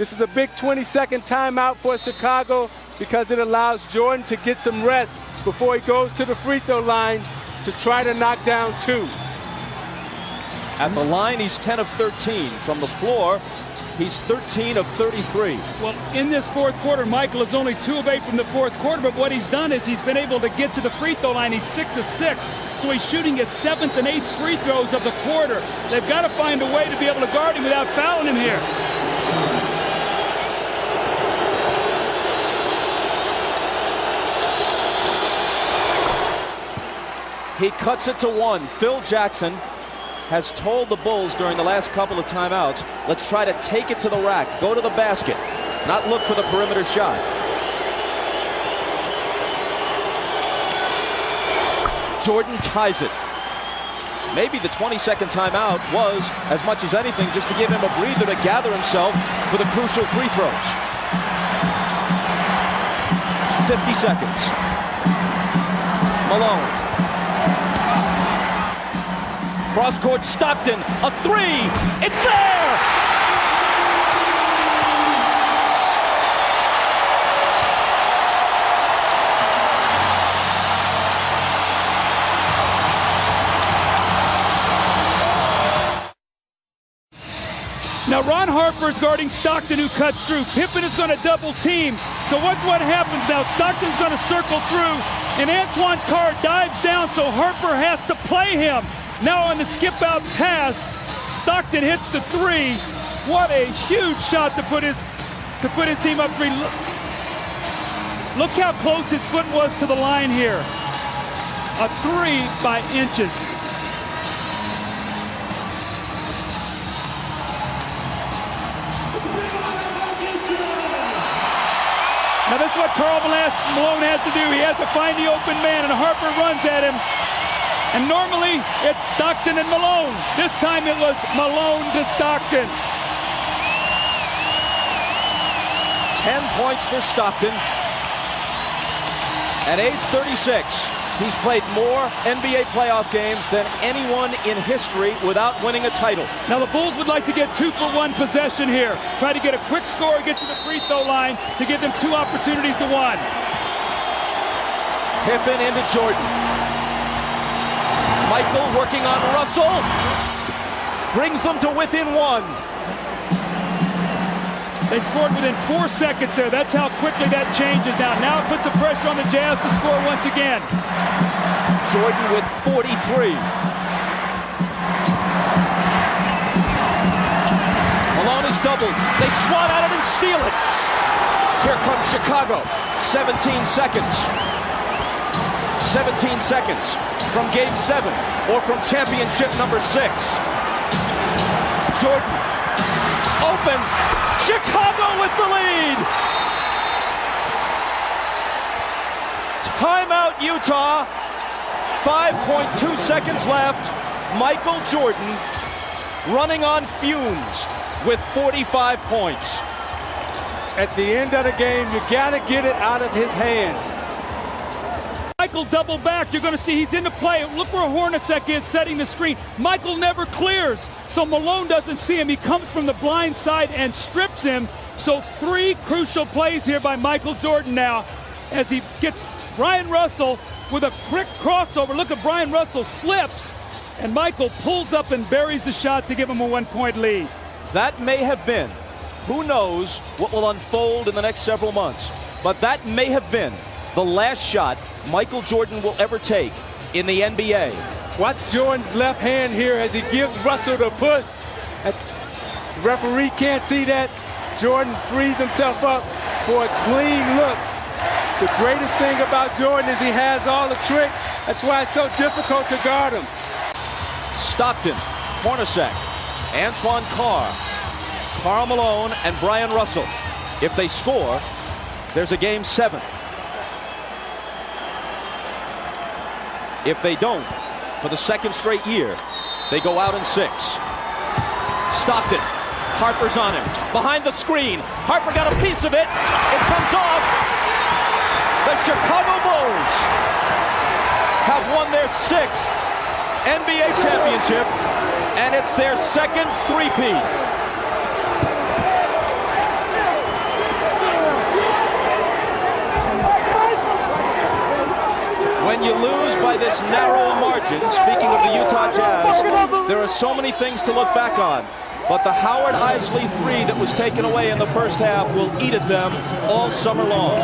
This is a big 20-second timeout for Chicago because it allows Jordan to get some rest before he goes to the free throw line to try to knock down 2. At the line, he's 10 of 13. From the floor, he's 13 of 33. Well, in this fourth quarter, Michael is only 2 of 8 from the fourth quarter, but what he's done is he's been able to get to the free throw line. He's 6 of 6, so he's shooting his 7th and 8th free throws of the quarter. They've got to find a way to be able to guard him without fouling him here. He cuts it to 1. Phil Jackson has told the Bulls during the last couple of timeouts, let's try to take it to the rack, go to the basket, not look for the perimeter shot. Jordan ties it. Maybe the 20-second timeout was, as much as anything, just to give him a breather to gather himself for the crucial free throws. 50 seconds. Malone. Cross-court Stockton, a 3, it's there! Now Ron Harper is guarding Stockton, who cuts through. Pippen is going to double team. So what happens now? Stockton's going to circle through, and Antoine Carr dives down, so Harper has to play him. Now on the skip-out pass, Stockton hits the 3. What a huge shot to put his team up 3. Look how close his foot was to the line here. A 3 by inches. Now this is what Karl Malone had to do. He had to find the open man, and Harper runs at him. And normally, it's Stockton and Malone. This time it was Malone to Stockton. 10 points for Stockton. At age 36, he's played more NBA playoff games than anyone in history without winning a title. Now the Bulls would like to get 2-for-1 possession here. Try to get a quick score, get to the free throw line to give them 2 opportunities to 1. Pippen into Jordan. Michael working on Russell, brings them to within 1. They scored within 4 seconds there. That's how quickly that changes now. Now it puts the pressure on the Jazz to score once again. Jordan with 43. Malone is doubled. They swat at it and steal it. Here comes Chicago. 17 seconds. 17 seconds from Game 7 or from championship number 6. Jordan, open, Chicago with the lead. Timeout Utah, 5.2 seconds left. Michael Jordan running on fumes with 45 points. At the end of the game, you gotta get it out of his hands. Michael double back. You're going to see he's in the play. Look where Hornacek is setting the screen. Michael never clears, so Malone doesn't see him. He comes from the blind side and strips him. So 3 crucial plays here by Michael Jordan now as he gets Brian Russell with a quick crossover. Look at Brian Russell slips, and Michael pulls up and buries the shot to give him a 1-point lead. That may have been, who knows what will unfold in the next several months, but that may have been the last shot Michael Jordan will ever take in the NBA. Watch Jordan's left hand here as he gives Russell the push. The referee can't see that. Jordan frees himself up for a clean look. The greatest thing about Jordan is he has all the tricks. That's why it's so difficult to guard him. Stockton, Hornacek, Antoine Carr, Karl Malone, and Brian Russell. If they score, there's a Game 7. If they don't, for the 2nd straight year, they go out in 6. Stockton, Harper's on him. Behind the screen, Harper got a piece of it. It comes off. The Chicago Bulls have won their 6th NBA championship, and it's their 2nd three-peat. When you lose by this narrow a margin, speaking of the Utah Jazz, there are so many things to look back on. But the Howard Eisley three that was taken away in the first half will eat at them all summer long.